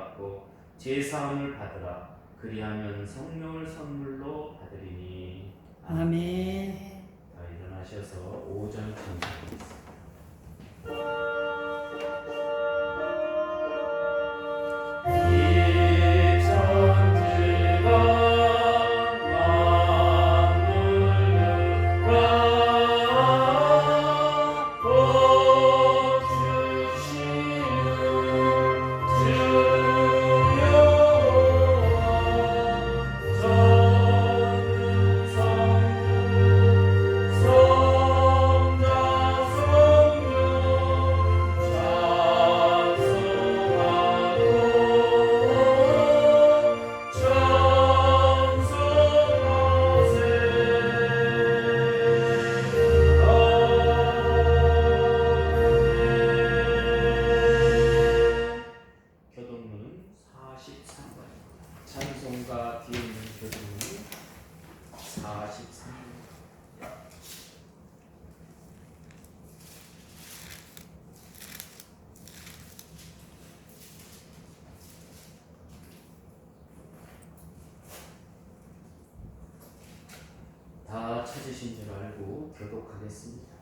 받고 제사함을 받으라. 그리하면 성령을 선물로 받으리니. 아멘. 다 일어나셔서 5절 찬송하겠습니다. 찬송가 뒤에 있는 교도문은 43번. 다 찾으신 줄 알고 교독하겠습니다.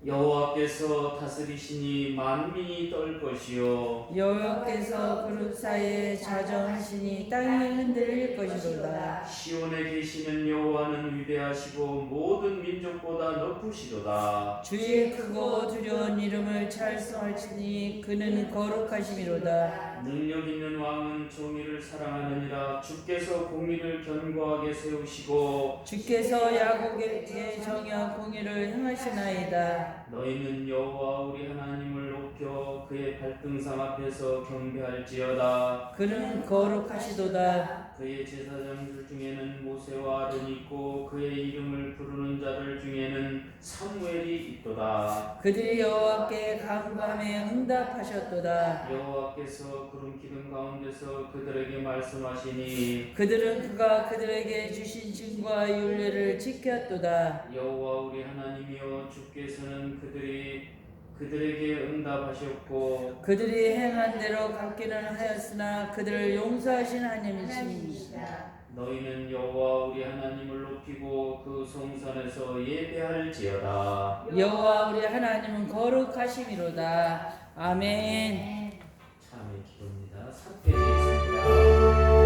여호와께서 다스리시니 만민이 떨 것이요 여호와께서 그룹 사이에 자정하시니 땅이 흔들릴 것이로다. 시온에 계시는 여호와는 위대하시고 모든 민족보다 높으시도다. 주의 크고 두려운 이름을 찬송할지니 그는 거룩하심이로다. 능력 있는 왕은 정의를 사랑하느니라. 주께서 공의를 견고하게 세우시고 주께서 야곱에게 정의와 공의를 행하시나이다. 너희는 여호와 우리 하나님을 높여 그의 발등상 앞에서 경배할지어다. 그는 거룩하시도다. 그의 제사장들 중에는 모세와 아론이 있고 그의 이름을 부르는 자들 중에는 사무엘이 있도다. 그들이 여호와께 간밤에 응답하셨도다. 여호와께서 구름 기둥 가운데서 그들에게 말씀하시니 그들은 그가 그들에게 주신 증거와 율례를 지켰도다. 여호와 우리 하나님이여 주께서는 그들에게 응답하셨고 그들이 행한 대로 갚기는 하였으나 그들을 용서하신 하나님이십니다. 너희는 여호와 우리 하나님을 높이고 그 성산에서 예배할지어다. 여호와 우리 하나님은 거룩하심이로다. 아멘. 참의 기도입니다. 3페이지에 있습니다.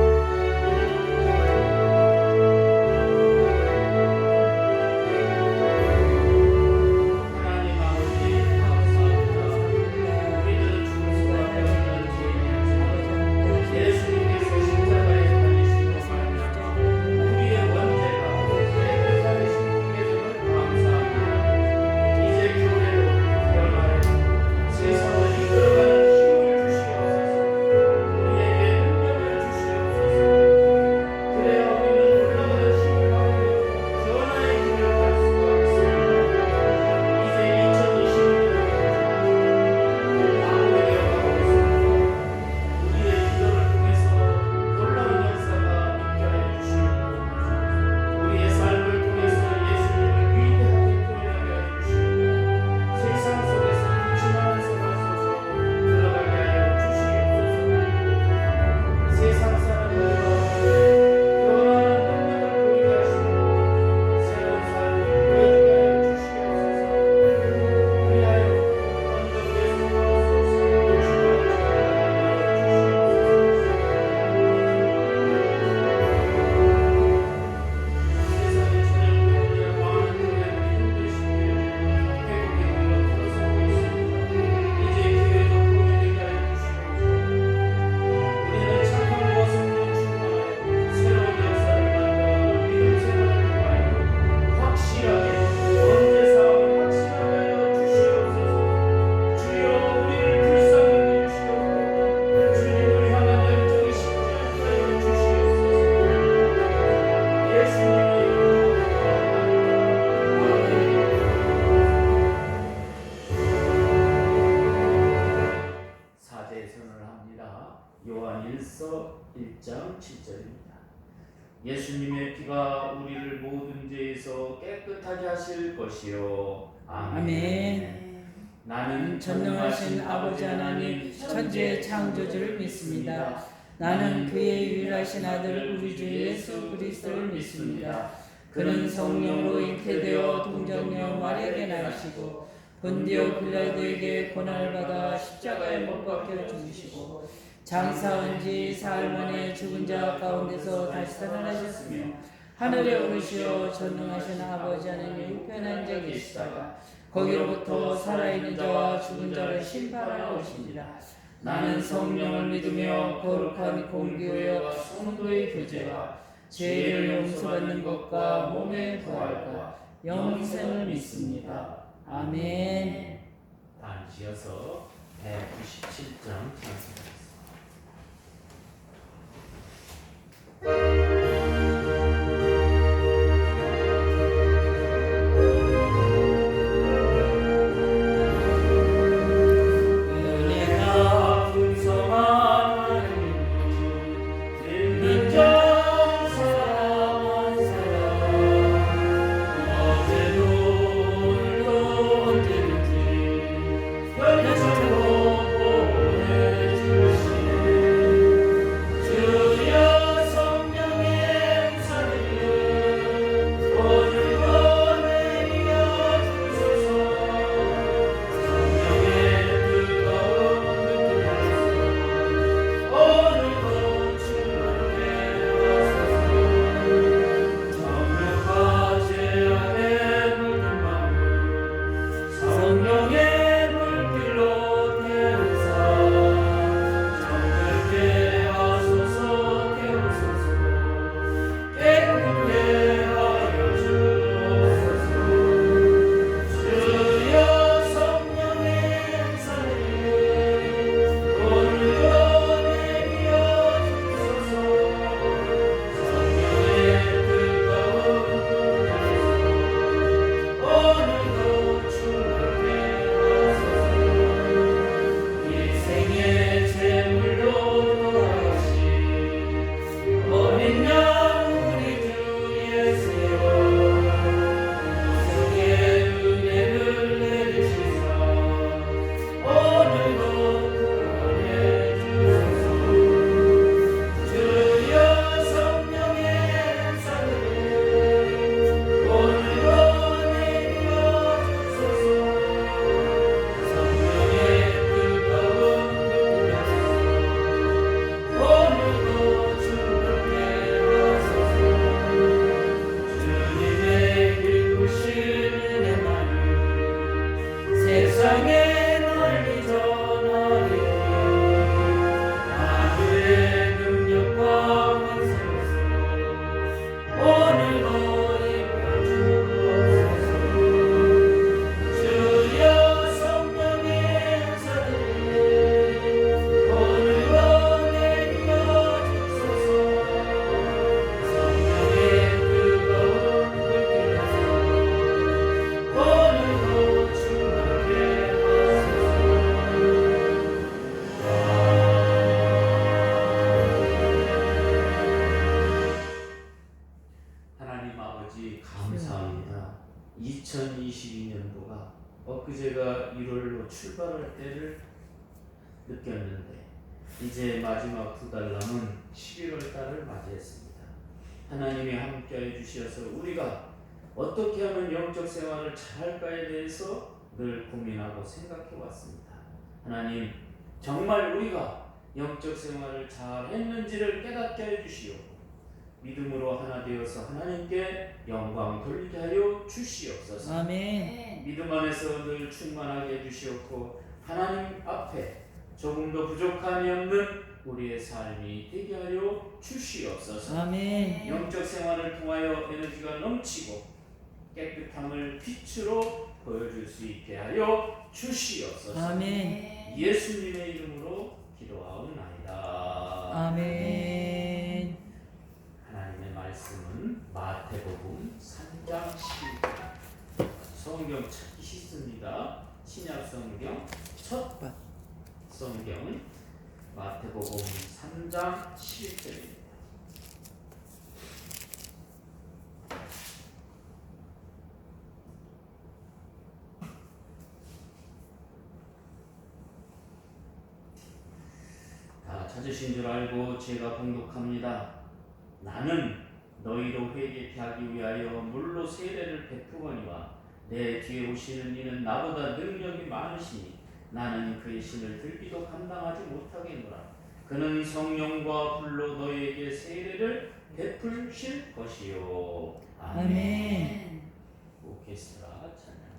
요한 1서 1장 7절입니다. 예수님의 피가 우리를 모든 죄에서 깨끗하게 하실 것이요. 아멘. 아멘. 나는 전능하신 아버지 하나님 천지의 창조주를 믿습니다. 나는 그의 유일하신 아들 우리 주 예수 그리스도를 믿습니다. 그는 성령으로 잉태되어 동정녀 마리아에게 나시고 본디오 빌라도에게 고난을 받아 십자가에 못 박혀 죽으시고 장사한 지 사흘 만에 죽은 자 가운데서 다시 살아나셨으며 하늘에 오르시어 전능하신 아버지 하나님 우편한 자 계시다가 거기로부터 살아있는 자와 죽은 자를 심판하러 오십니다. 나는 성령을 믿으며 거룩한 공교회와 성도의 교제와 죄를 용서받는 것과 몸의 부활과 영생을 믿습니다. 아멘. 다 지어서 197장 찬송하겠습니다. 감사합니다. 2022년도가 엊그제가 1월로 출발할 때를 느꼈는데 이제 마지막 두 달 남은 11월 달을 맞이했습니다. 하나님이 함께해 주셔서 우리가 어떻게 하면 영적 생활을 잘할까에 대해서 늘 고민하고 생각해 왔습니다. 하나님, 정말 우리가 영적 생활을 잘했는지를 깨닫게 해 주시옵고 믿음으로 하나 되어서 하나님께 영광 돌리게 하여 주시옵소서. 아멘. 믿음 안에서 늘 충만하게 해주시옵고 하나님 앞에 조금 더 부족함이 없는 우리의 삶이 되게 하여 주시옵소서. 아멘. 영적 생활을 통하여 에너지가 넘치고 깨끗함을 빛으로 보여줄 수 있게 하여 주시옵소서. 아멘. 예수님의 이름으로 기도하옵나이다. 아멘. 하나님의 말씀은 마태복음 3장 11절. 성경 찾기 쉽습니다. 신약 성경 첫 성경은 마태복음 3장 11절입니다. 찾으신 줄 알고 제가 봉독합니다. 나는 너희로 회개케 하기 위하여 물로 세례를 베푸거니와 내 뒤에 오시는 이는 나보다 능력이 많으시니 나는 그의 신을 들기도 감당하지 못하겠노라. 그는 성령과 불로 너희에게 세례를 베푸실 것이요. 아멘. 아멘. 오케스트라 찬양.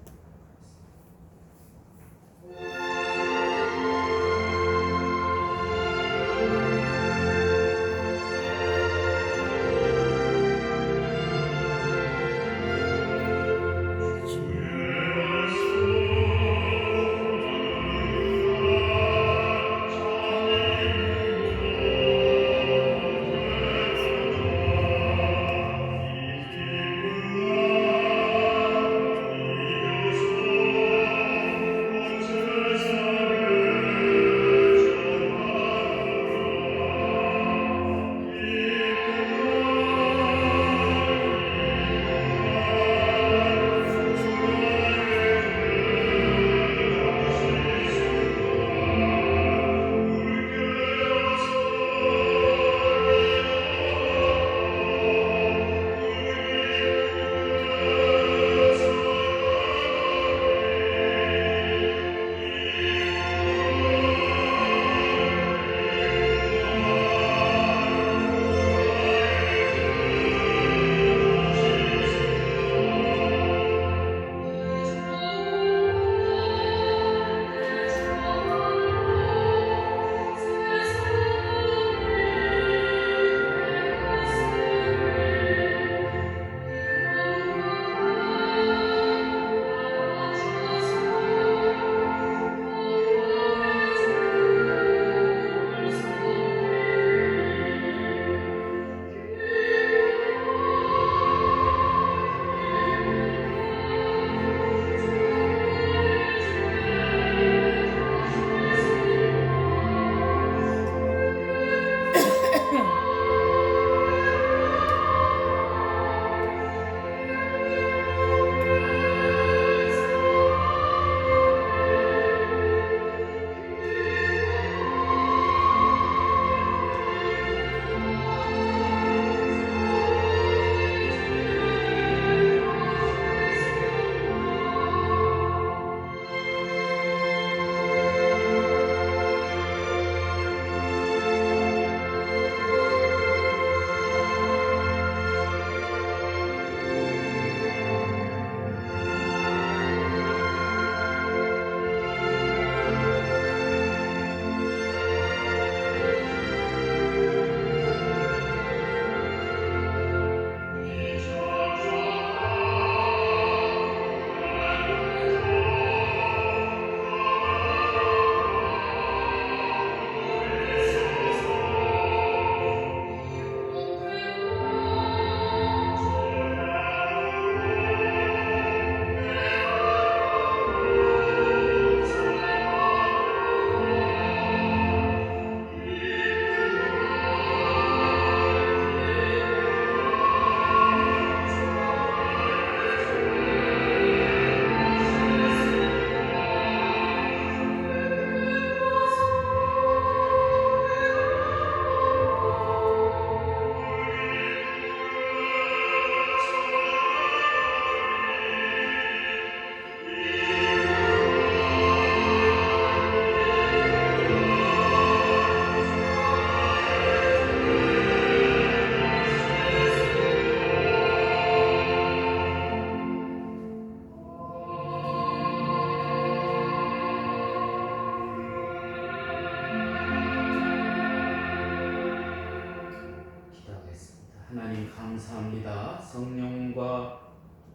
감사합니다. 성령과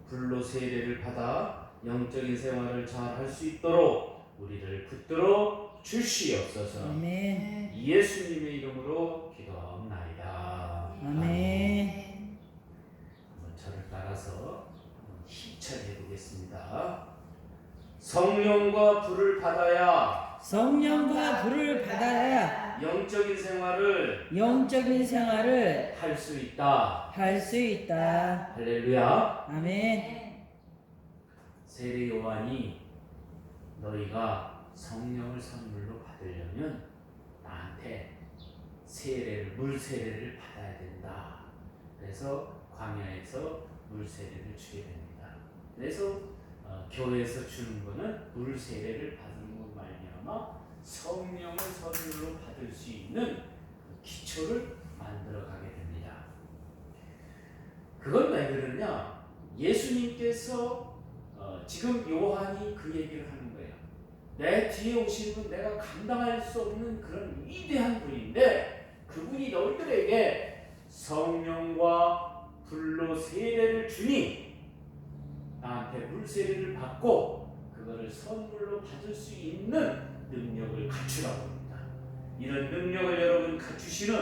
불로 세례를 받아 영적인 생활을 잘 할 수 있도록 우리를 붙들어 주시옵소서. 아멘. 예수님의 이름으로 기도하옵나이다. 아멘. 한번 저를 따라서 힘차게 해보겠습니다. 성령과 불을 받아야 성령과 불을 받아야 영적인 생활을 할 수 할 수 있다. 있다. 할렐루야. 아멘. 세례 요한이 너희가 성령을 선물로 받으려면 나한테 물 세례를 받아야 된다. 그래서 광야에서 물 세례를 주게 됩니다. 그래서 교회에서 주는 거는 물 세례를 받은 것 말미암아 성령을 선물로 받을 수 있는 그 기초를 만들어 가게 됩니다. 그건 왜 그러냐? 예수님께서 지금 요한이 그 얘기를 하는 거예요. 내 뒤에 오신 분, 내가 감당할 수 없는 그런 위대한 분인데 그분이 너희들에게 성령과 불로 세례를 주니 나한테 물 세례를 받고 그거를 선물로 받을 수 있는 능력을 갖추라고 합니다. 이런 능력을 여러분 갖추시는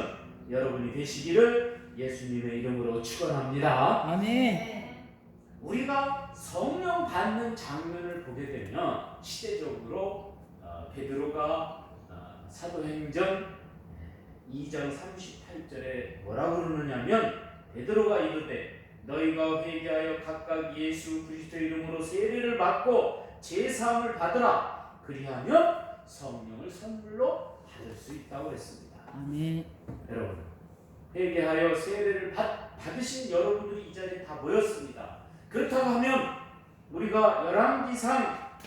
여러분이 되시기를 예수님의 이름으로 축원합니다. 아멘. 우리가 성령 받는 장면을 보게 되면 시대적으로 베드로가 사도행전 2장 38절에 뭐라고 그러느냐면 베드로가 이르되 너희가 회개하여 각각 예수 그리스도 이름으로 세례를 받고 제사함을 받으라. 그리하면 성령을 선물로 받을 수 있다고 했습니다. 아멘. 여러분 회개하여 세례를 받으신 여러분들이 이 자리에 다 모였습니다. 그렇다고 하면 우리가 열왕기상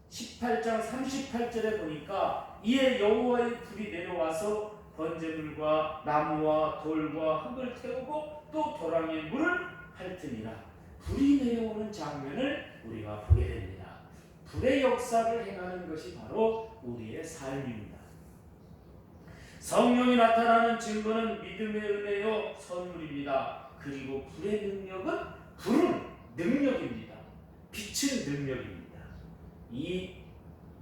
18장 38절에 보니까 이에 여호와의 불이 내려와서 번제물과 나무와 돌과 흙을 태우고 또 도랑에 물을 핥으니라. 불이 내려오는 장면을 우리가 보게 됩니다. 불의 역사를 행하는 것이 바로 우리의 삶입니다. 성령이 나타나는 증거는 믿음의 은혜요 선물입니다. 그리고 불의 능력은 불은 능력입니다. 빛은 능력입니다. 이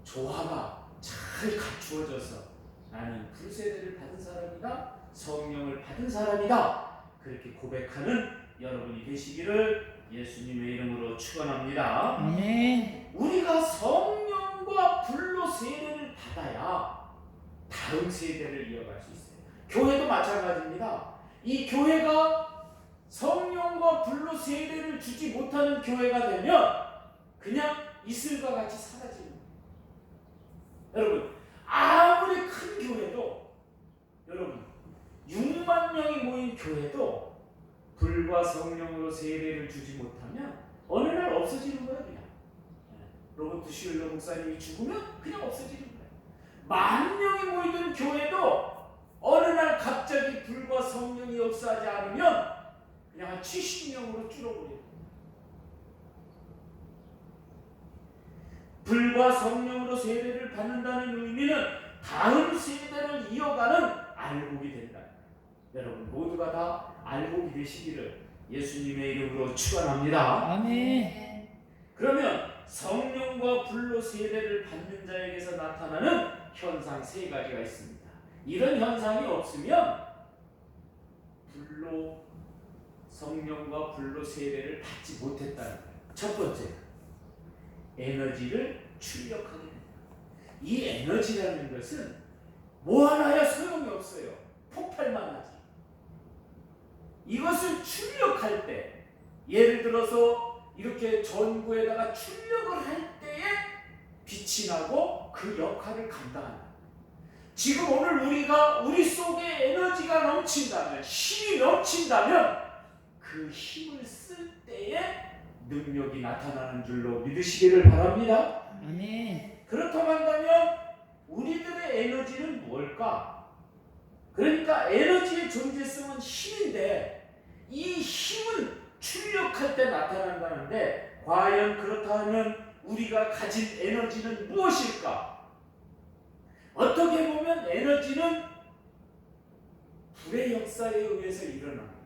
조화가 잘 갖추어져서 나는 불세례를 받은 사람이다, 성령을 받은 사람이다, 그렇게 고백하는 여러분이 되시기를 예수님의 이름으로 축원합니다. 아멘. 우리가 성령과 불로 세례를 받아야 다음 세대를 이어갈 수 있어요. 교회도 마찬가지입니다. 이 교회가 성령과 불로 세례를 주지 못하는 교회가 되면 그냥 이슬과 같이 사라지는 거예요. 여러분 아무리 큰 교회도 여러분 6만 명이 모인 교회도 불과 성령으로 세례를 주지 못하면 어느 날 없어지는 거예요. 그냥 로버트 슐러 목사님이 죽으면 그냥 없어지는 거예요. 10,000명이 모이던 교회도 어느 날 갑자기 불과 성령이 역사하지 않으면 그냥 한 70명으로 줄어버려요. 불과 성령으로 세례를 받는다는 의미는 다음 세대를 이어가는 알곡이 된다. 여러분 모두가 다 알곡이 되시기를 예수님의 이름으로 축원합니다. 아멘. 그러면 성령과 불로 세례를 받는 자에게서 나타나는 현상 세 가지가 있습니다. 이런 현상이 없으면 성령과 불로 세례를 받지 못했다는 거예요. 첫 번째, 에너지를 출력하게 됩니다. 이 에너지라는 것은 뭐 하나야 소용이 없어요. 폭발만 하지. 이것을 출력할 때, 예를 들어서 이렇게 전구에다가 출력을 할 때에 빛이 나고 그 역할을 감당한다. 지금 오늘 우리 속에 에너지가 넘친다면, 힘이 넘친다면 그 힘을 쓸 때에 능력이 나타나는 줄로 믿으시기를 바랍니다. 아멘. 그렇다고 한다면 우리들의 에너지는 뭘까? 그러니까 에너지의 존재성은 힘인데 이 힘은 출력할 때 나타난다는데 과연 그렇다면 우리가 가진 에너지는 무엇일까? 어떻게 보면 에너지는 불의 역사에 의해서 일어납니다.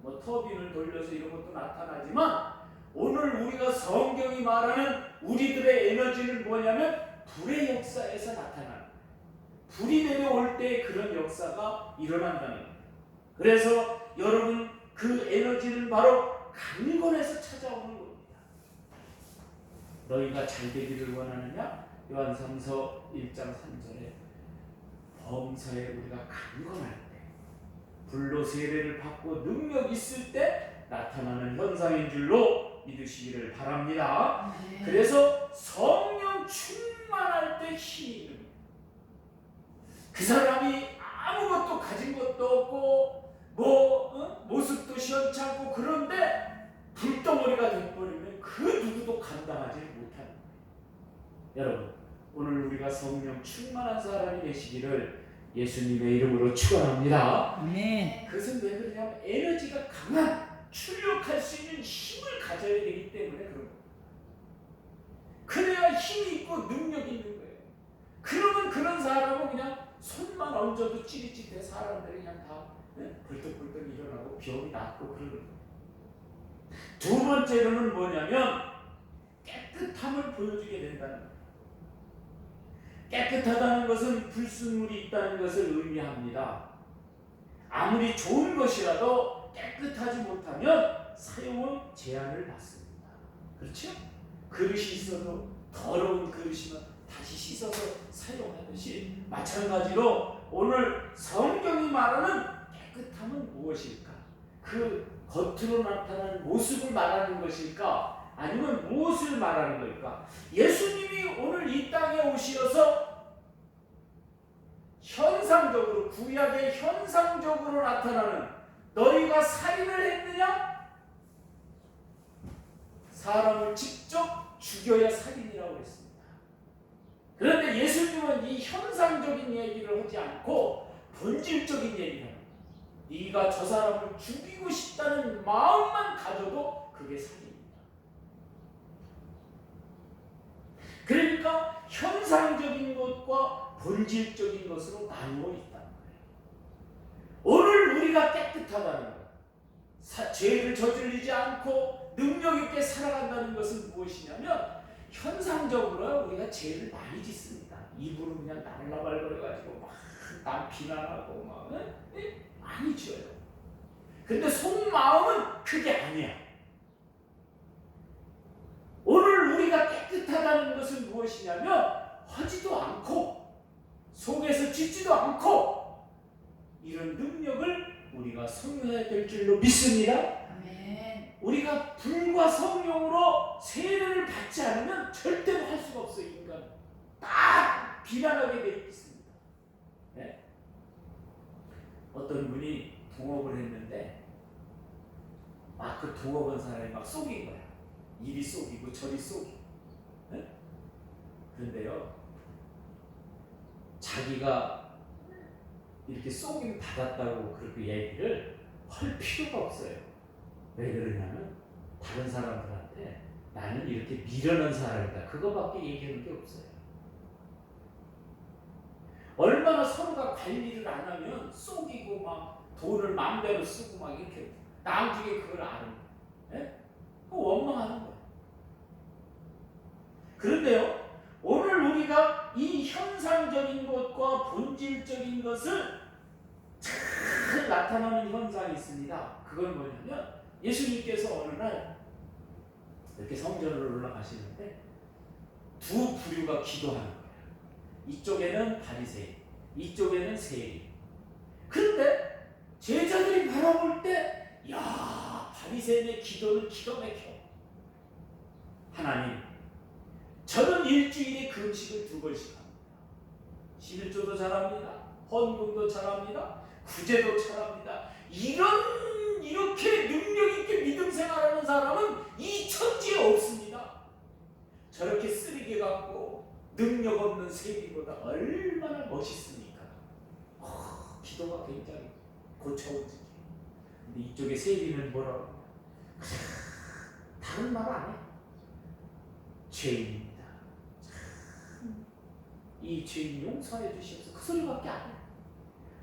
뭐 터빈을 돌려서 이런 것도 나타나지만 오늘 우리가 성경이 말하는 우리들의 에너지는 뭐냐면 불의 역사에서 나타나는 거예요. 불이 내려올 때 그런 역사가 일어난다는 거예요. 그래서 여러분 그 에너지는 바로 강건에서 찾아오는 겁니다. 너희가 잘 되기를 원하느냐? 요한삼서 1장 3절에 범사에 우리가 강건할 때 불로 세례를 받고 능력 있을 때 나타나는 현상인 줄로 믿으시기를 바랍니다. 그래서 성령 충만할 때 힘이 있는 그 사람이 아무것도 가진 것도 없고 모습도 시원찮고 그런데 불덩어리가 돼버리면 그 누구도 감당하지 못합니다. 여러분, 오늘 우리가 성령 충만한 사람이 되시기를 예수님의 이름으로 축원합니다. 아멘. 그것은 왜 그러냐면 에너지가 강한 출력할 수 있는 힘을 가져야 되기 때문에 그런 거예요. 그래야 힘이 있고 능력이 있는 거예요. 그러면 그런 사람은 그냥 손만 얹어도 찌릿찌릿해 사람들이 그냥 다 벌떡벌떡 일어나고 병이 낫고 그러는 거예요. 두 번째로는 뭐냐면 깨끗함을 보여주게 된다는 거예요. 깨끗하다는 것은 불순물이 있다는 것을 의미합니다. 아무리 좋은 것이라도 깨끗하지 못하면 사용은 제한을 받습니다. 그렇죠? 그릇이 있어도 더러운 그릇이면 다시 씻어서 사용하듯이 마찬가지로 오늘 성경이 말하는 깨끗함은 무엇일까? 그 겉으로 나타나는 모습을 말하는 것일까? 아니면 무엇을 말하는 걸까? 예수님이 오늘 이 땅에 오셔서 현상적으로, 구약의 현상적으로 나타나는 너희가 살인을 했느냐? 사람을 직접 죽여야 살인이라고 했습니다. 그런데 예수님은 이 현상적인 얘기를 하지 않고 본질적인 얘기를 합니다. 네가 저 사람을 죽이고 싶다는 마음만 가져도 그게 살인입니다. 그러니까 현상적인 것과 본질적인 것으로 나누어 있다는 거예요. 오늘 우리가 깨끗하다는 것, 죄를 저지르지 않고 능력 있게 살아간다는 것은 무엇이냐면 현상적으로 우리가 죄를 많이 짓습니다. 입으로 그냥 날라발거려가지고 막 남 비난하고 막 많이 지어요. 근데 속마음은 그게 아니야. 오늘 우리가 깨끗하다는 것은 무엇이냐면 하지도 않고 속에서 짓지도 않고 이런 능력을 우리가 소유해야 될 줄로 믿습니다. 아멘. 우리가 불과 성령으로 세례를 받지 않으면 절대로 할 수가 없어요. 인간 딱 비난하게 되어 있습니다. 네? 어떤 분이 동업을 했는데 막 그 동업한 사람이 막 속인 거야. 이리 속이고 저리 속이고. 네? 그런데요, 자기가 이렇게 속임 받았다고 그렇게 얘기를 할 필요가 없어요. 왜 그러냐면 다른 사람들한테 나는 이렇게 미련한 사람이다, 그거밖에 얘기하는 게 없어요. 얼마나 서로가 관리를 안 하면 속이고 막 돈을 마음대로 쓰고 막 이렇게 나중에 그걸 아는 거예요. 네? 원망하는 거예요. 그런데요, 오늘 우리가 이 현상적인 것과 본질적인 것을 잘 나타나는 현상이 있습니다. 그건 뭐냐면 예수님께서 어느 날 이렇게 성전으로 올라가시는데 두 부류가 기도하는 거예요. 이쪽에는 바리새인, 이쪽에는 세리. 그런데 제자들이 바라볼 때, 야, 바리새인의 기도는 기가 막혀. 하나님, 저는 일주일에 금식을 2번씩 합니다. 11조도 잘합니다. 헌금도 잘합니다. 구제도 잘합니다. 이렇게 능력 있게 믿음 생활하는 사람은 이 천지에 없습니다. 저렇게 쓰레기 같고 능력 없는 세리보다 얼마나 멋있습니까? 기도가 굉장히 고쳐오지. 근데 이쪽에 세리는 뭐라고 하냐? 다른 말 안 해. 죄인입니다. 이 죄인 용서해 주시옵소서, 그 소리밖에 안 해.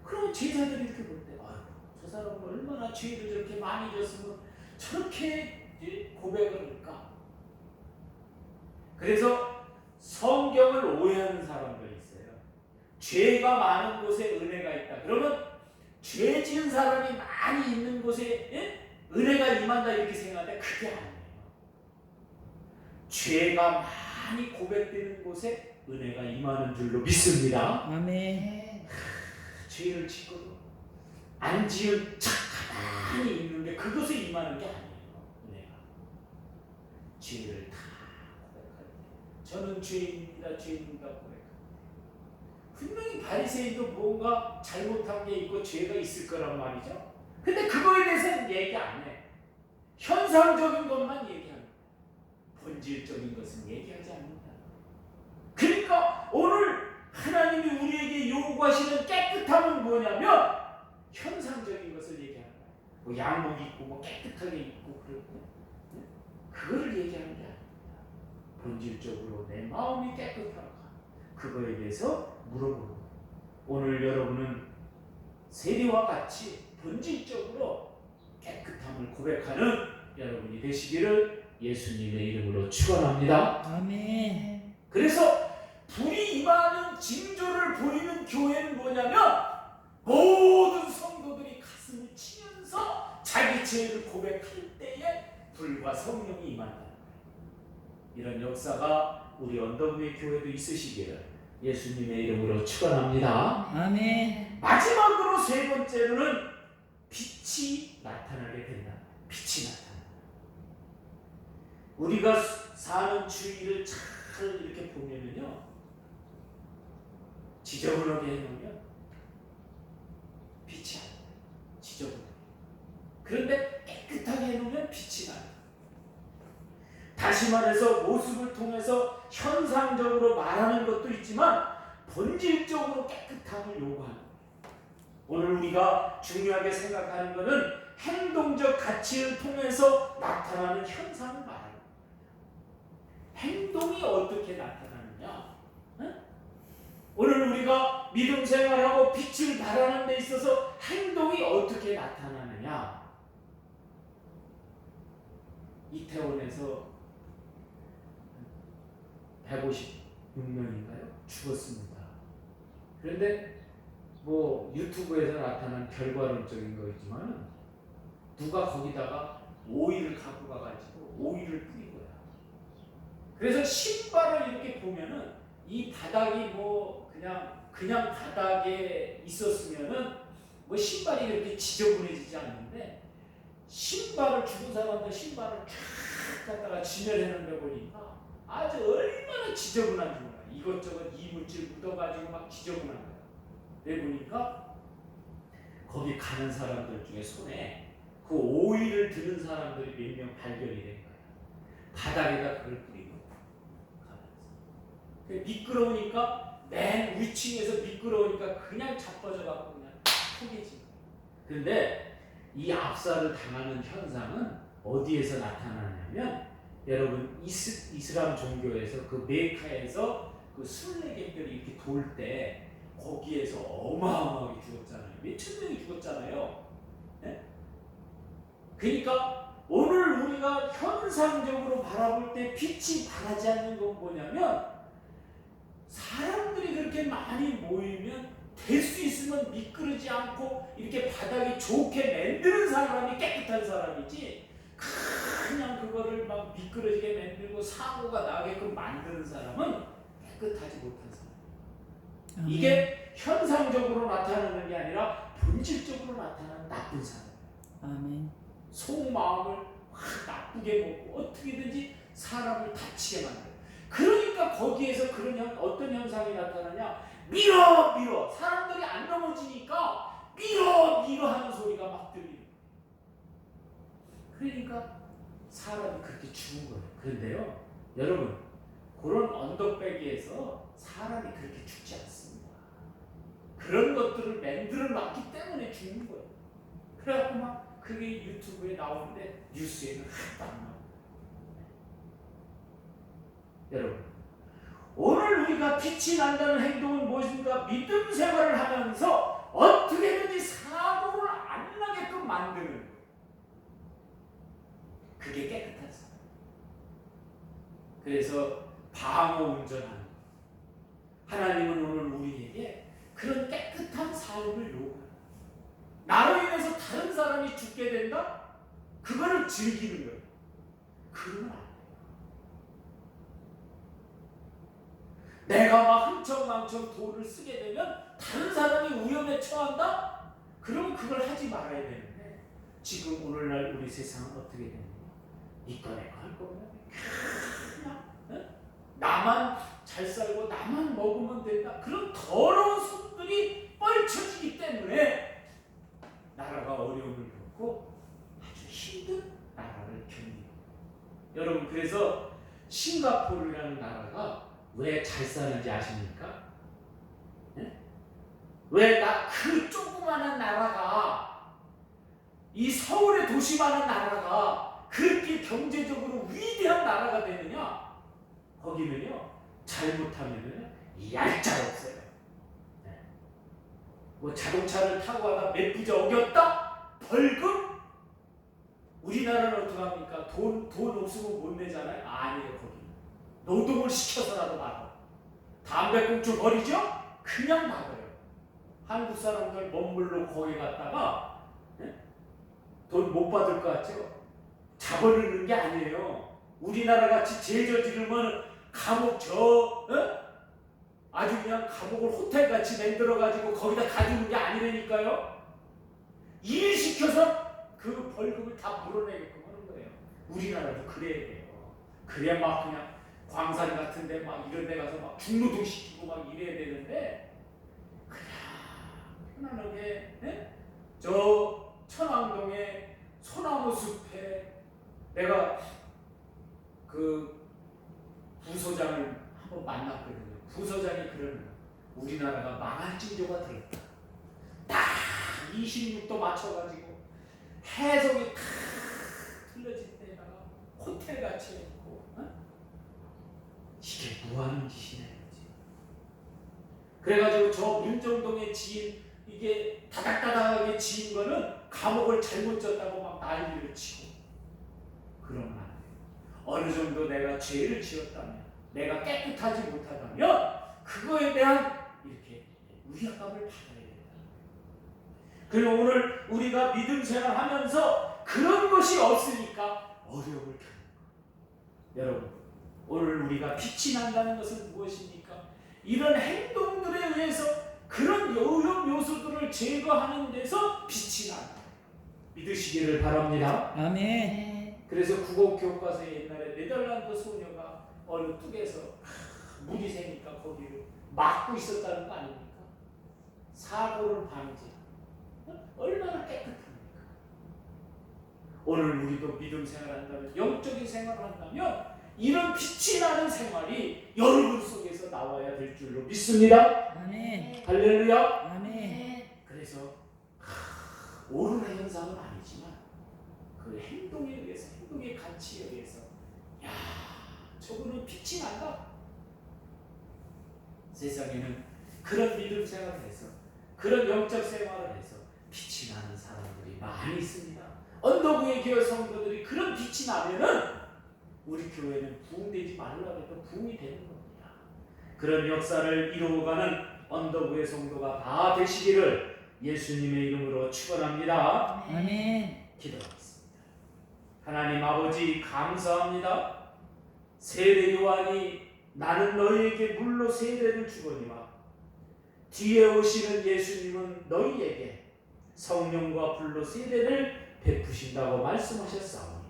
그러면 제자들이 이렇게 볼 때, 저 사람은 얼마나 죄를 저렇게 많이 졌으면 저렇게 고백을 할까? 그래서 성경을 오해하는 사람들이 있어요. 죄가 많은 곳에 은혜가 있다. 그러면 죄 지은 사람이 많이 있는 곳에 은혜가 임한다 이렇게 생각하는데 그게 아니에요. 죄가 많이 고백되는 곳에 은혜가 임하는 줄로 믿습니다. 아멘. 죄를 짓고도 안 지은 척 가만히 있는데 그것에 임하는 게 아니에요. 은혜가 죄를 다 고백할 때 저는 죄인입니다, 죄인입니다 고백할 때 분명히 바리새인도 뭔가 잘못한 게 있고 죄가 있을 거란 말이죠. 근데 그거에 대해서는 얘기 안 해. 현상적인 것만 얘기합니다. 본질적인 것은 얘기하지 않는다. 그러니까 오늘 하나님이 우리에게 요구하시는 깨끗함은 뭐냐면 현상적인 것을 얘기하는 거예요. 뭐 양복 입고 뭐 깨끗하게 입고 그러고 그거를 얘기하는 게 아닙니다. 본질적으로 내 마음이 깨끗한가 그거에 대해서 물어보는 거예요. 오늘 여러분은 세리와 같이 본질적으로 깨끗함을 고백하는 여러분이 되시기를 예수님의 이름으로 축원합니다. 아멘. 그래서 불이 임하는 징조를 보이는 교회는 뭐냐면 모든 성도들이 가슴을 치면서 자기 죄를 고백할 때에 불과 성령이 임한다는 거예요. 이런 역사가 우리 언덕위의 교회도 있으시기를 예수님의 이름으로 축원합니다. 아멘. 마지막으로 세 번째로는 빛이 나타나게 된다. 빛이 나타나. 우리가 사는 주위를 잘 이렇게 보면은요, 지저분하게 해놓으면 빛이 안 나요. 지저분하게. 그런데 깨끗하게 해놓으면 빛이 나요. 다시 말해서 모습을 통해서 현상적으로 말하는 것도 있지만 본질적으로 깨끗함을 요구하는 거예요. 오늘 우리가 중요하게 생각하는 것은 행동적 가치를 통해서 나타나는 현상을 말하는 거예요. 행동이 어떻게 나타나느냐? 오늘 우리가 믿음 생활하고 빛을 발하는 데 있어서 행동이 어떻게 나타나느냐? 이태원에서 156명인가요? 죽었습니다. 그런데 뭐 유튜브에서 나타난 결과론적인 거있지만 누가 거기다가 오일을 갖고 가가지고 오일을 뿌린 거야. 그래서 신발을 이렇게 보면은 이 바닥이 뭐 그냥 바닥에 있었으면은 뭐 신발이 그렇게 지저분해지지 않는데 신발을 죽은 사람들 신발을 쫙 갖다가 진열해놓는 보니까 아주 얼마나 지저분한지 몰라. 이것저것 이물질 묻어가지고 막 지저분한 거야. 내 보니까 거기 가는 사람들 중에 손에 그 오일을 드는 사람들이 몇 명 발견이 된 거야. 바닥에다 그걸 뿌리고 가면서. 미끄러우니까 맨 위층에서 미끄러우니까 그냥 자빠져갖고 그냥 포개진 거야. 그런데 이 압살을 당하는 현상은 어디에서 나타나냐면 여러분 이슬람 종교에서 그 메카에서 그 순례객들이 이렇게 돌 때 거기에서 어마어마하게 죽었잖아요. 몇천 명이 죽었잖아요. 네? 그러니까 오늘 우리가 현상적으로 바라볼 때 빛이 바라지 않는 건 뭐냐면 사람들이 그렇게 많이 모이면 될 수 있으면 미끄러지 않고 이렇게 바닥이 좋게 만드는 사람이 깨끗한 사람이지 그냥 그거를 막 미끄러지게 만들고 사고가 나게끔 만드는 사람은 깨끗하지 못한 사람. 이게 현상적으로 나타나는 게 아니라 본질적으로 나타나는 나쁜 사람. 아멘. 속마음을 확 나쁘게 먹고 어떻게든지 사람을 다치게 만들어요. 그러니까 거기에서 그런 어떤 현상이 나타나냐? 밀어 사람들이 안 넘어지니까 밀어 하는 소리가 막 들리는 거예요. 그러니까 사람이 그렇게 죽은 거예요. 그런데요 여러분 그런 언덕배기에서 사람이 그렇게 죽지 않습니다. 그런 것들을 만들어 놨기 때문에 죽는 거예요. 그래갖고 막 그게 유튜브에 나오는데 뉴스에는 하나도 안 나와요. 여러분 오늘 우리가 빛이 난다는 행동은 무엇인가? 믿음 생활을 하면서 어떻게든지 사고를 안 나게끔 만드는 거예요. 그게 깨끗한 사람. 그래서 방어 운전하는 거예요. 하나님은 오늘 우리에게 그런 깨끗한 삶을 요구해요. 나로 인해서 다른 사람이 죽게 된다? 그거를 즐기는 거예요. 그러면 안 돼요. 내가 막 흥청망청 돈을 쓰게 되면 다른 사람이 위험에 처한다? 그럼 그걸 하지 말아야 되는데 지금 오늘날 우리 세상은 어떻게 되느냐? 니꺼 내꺼 할 거면 그냥 나만 잘 살고 나만 먹으면 된다. 그런 더러운 속들이 뻘쳐지기 때문에 나라가 어려움을 겪고 아주 힘든 나라를 겪는. 여러분, 그래서 싱가포르라는 나라가 왜 잘 사는지 아십니까? 네? 왜 그 조그마한 나라가, 이 서울의 도시만한 나라가 그렇게 경제적으로 위대한 나라가 되느냐? 거기는요, 잘못하면은 얄짤없어요. 네. 뭐 자동차를 타고 가다 몇 부자 어겼다? 벌금? 우리나라는 어떻게 합니까? 돈 없으면 못 내잖아요. 아니에요. 거기 노동을 시켜서라도 받아. 담배꽁초 버리죠? 그냥 받아요. 한국 사람들 먼물로 거기 갔다가 돈 못 받을 것 같죠? 잡아넣는 게 아니에요. 우리나라 같이 제저지르면 감옥 아주 그냥 감옥을 호텔같이 만들어가지고 거기다 가두는 게 아니라니까요. 일 시켜서 그 벌금을 다 물어내게끔 하는 거예요. 우리나라도 그래야 돼요. 그래야 막 그냥 광산 같은데 막 이런 데 가서 막 중노동 시키고 막 이래야 되는데, 그냥 편안하게 저 천왕동의 소나무 숲에 내가 그 부소장을 한번 만났거든요. 부소장이 그러는 거예요. 우리나라가 망할 징조가 들었다. 딱 26도 맞춰가지고 해석이 다 틀려진 데다가 호텔같이 해놓고, 이게 뭐하는 짓이냐 이거지. 그래가지고 저 문정동에 지은, 이게 다닥다닥하게 지은 거는 감옥을 잘못 졌다고 막 난리를 치고 그러면 안 돼요. 어느 정도 내가 죄를 지었다면, 내가 깨끗하지 못하다면 그거에 대한 이렇게 위압감을 받아야 된다. 그리고 오늘 우리가 믿음 생활하면서 그런 것이 없으니까 어려움을 겪는 거예요. 여러분, 오늘 우리가 빛이 난다는 것은 무엇입니까? 이런 행동들에 의해서 그런 여러 요소들을 제거하는 데서 빛이 난다. 믿으시기를 바랍니다. 아멘. 그래서 국어교과서에 옛날에 네덜란드 소녀가 어느 뚝에서 물이 새니까 거기를 막고 있었다는 거 아닙니까? 사고를 방지. 얼마나 깨끗합니까? 오늘 우리도 믿음 생활한다면, 영적인 생활을 한다면 이런 빛이 나는 생활이 여러분 속에서 나와야 될 줄로 믿습니다. 아멘. 할렐루야. 아멘. 그래서 오로라 현상은 아니지만 그 행동에 의해서, 행동의 가치에 의해서, 야, 저분은 빛이 난다. 세상에는 그런 믿음 생활을 해서, 그런 영적 생활을 해서 빛이 나는 사람들이 많이 있습니다. 언더구의 교회 성도들이 그런 빛이 나면은 우리 교회는 부흥되지 말라고 해도 부흥이 되는 겁니다. 그런 역사를 이루어가는 언더구의 성도가 다 되시기를 예수님의 이름으로 축원합니다. 아멘. 기도하겠습니다. 하나님 아버지, 감사합니다. 세례 요한이 나는 너희에게 물로 세례를 주거니와 뒤에 오시는 예수님은 너희에게 성령과 불로 세례를 베푸신다고 말씀하셨사오니,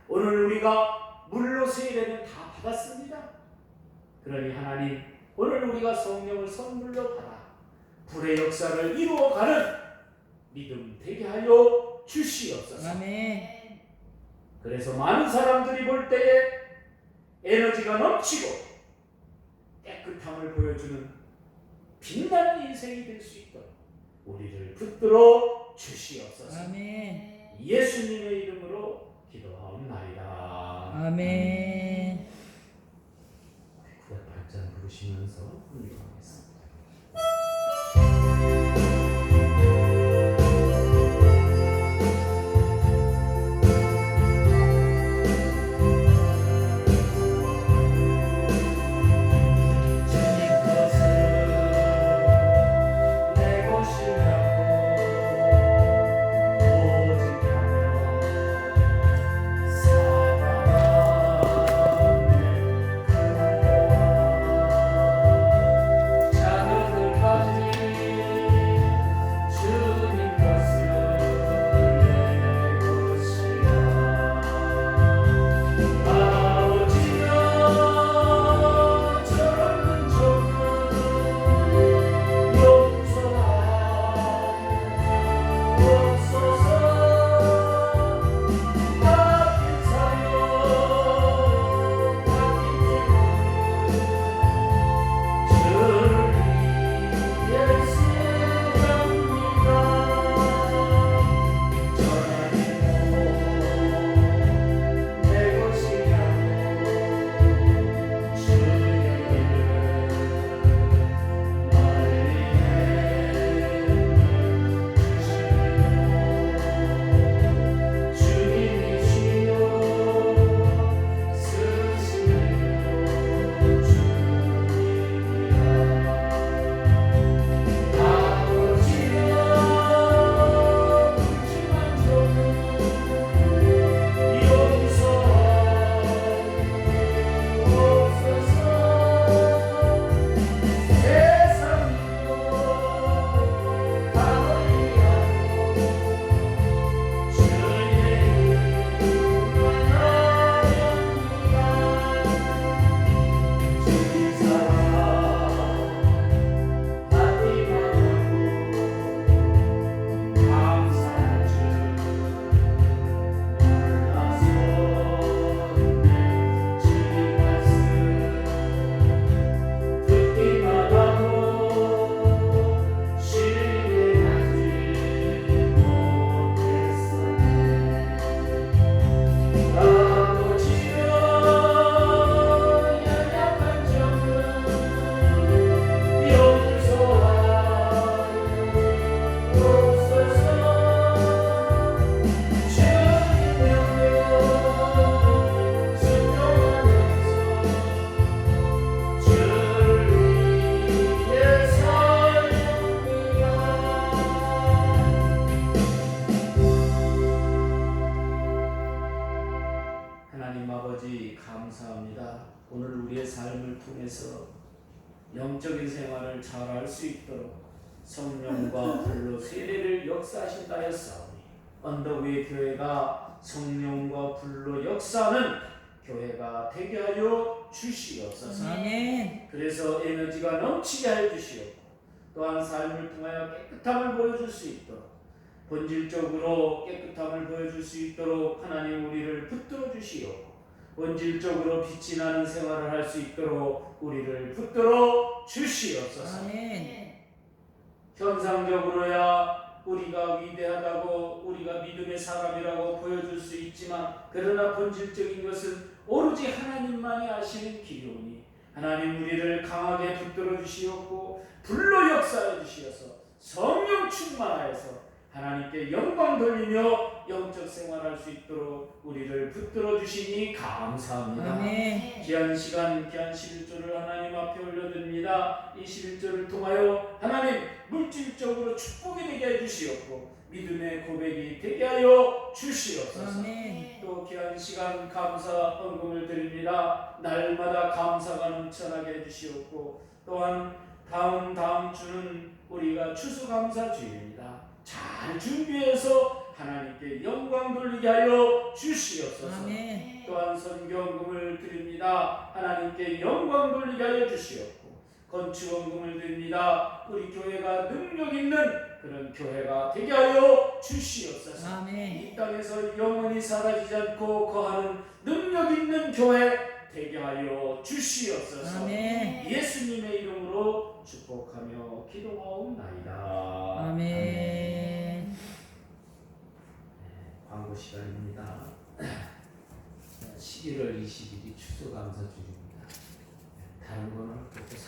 오늘 우리가 물로 세례는 다 받았습니다. 그러니 하나님, 오늘 우리가 성령을 선물로 받아 불의 역사를 이루어가는 믿음 되게 하여 주시옵소서. 아멘. 그래서 많은 사람들이 볼 때에 에너지가 넘치고 깨끗함을 보여주는 빛나는 인생이 될 수 있도록 우리를 붙들어 주시옵소서. 아멘. 예수님의 이름으로 기도하옵나이다. 아멘. 구약발전 부르시면서 훈련하겠습니다. 감사합니다. 오늘 우리의 삶을 통해서 영적인 생활을 잘할 수 있도록 성령과 불로 세례를 역사하신다 하였사오니 언덕 위의 교회가 성령과 불로 역사하는 교회가 되게 하여 주시옵소서. 아멘. 그래서 에너지가 넘치게 하여 주시옵고 또한 삶을 통하여 깨끗함을 보여줄 수 있도록 본질적으로 깨끗함을 보여줄 수 있도록 하나님 우리를 붙들어 주시옵고 본질적으로 빛이 나는 생활을 할 수 있도록 우리를 붙들어 주시옵소서. 아멘. 현상적으로야 우리가 위대하다고 우리가 믿음의 사람이라고 보여줄 수 있지만 그러나 본질적인 것은 오로지 하나님만이 아시는 기료니 하나님 우리를 강하게 붙들어 주시옵고 불로 역사해 주시어서 성령 충만하여서 하나님께 영광 돌리며 영적 생활할 수 있도록 우리를 붙들어 주시니 감사합니다. 아멘. 귀한 시간, 귀한 11조를 하나님 앞에 올려드립니다. 이 11조를 통하여 하나님 물질적으로 축복이 되게 해주시옵고 믿음의 고백이 되게 하여 주시옵소서. 아멘. 또 귀한 시간 감사 헌금을 드립니다. 날마다 감사가 넘쳐나게 해주시옵고 또한 다음 주는 우리가 추수감사주일입니다. 잘 준비해서 하나님께 영광 돌리게 하여 주시옵소서. 아멘. 또한 선교헌금을 드립니다. 하나님께 영광 돌리게 하여 주시옵고 건축헌금을 드립니다. 우리 교회가 능력 있는 그런 교회가 되게 하여 주시옵소서. 아멘. 이 땅에서 영원히 사라지지 않고 거하는 능력 있는 교회 되게 하여 주시옵소서. 아멘. 예수님의 이름으로 축복하며 기도하옵나이다. 아멘. 광고 시간입니다. 11월 20일이 추수감사주일입니다. 다른 거는 그렇게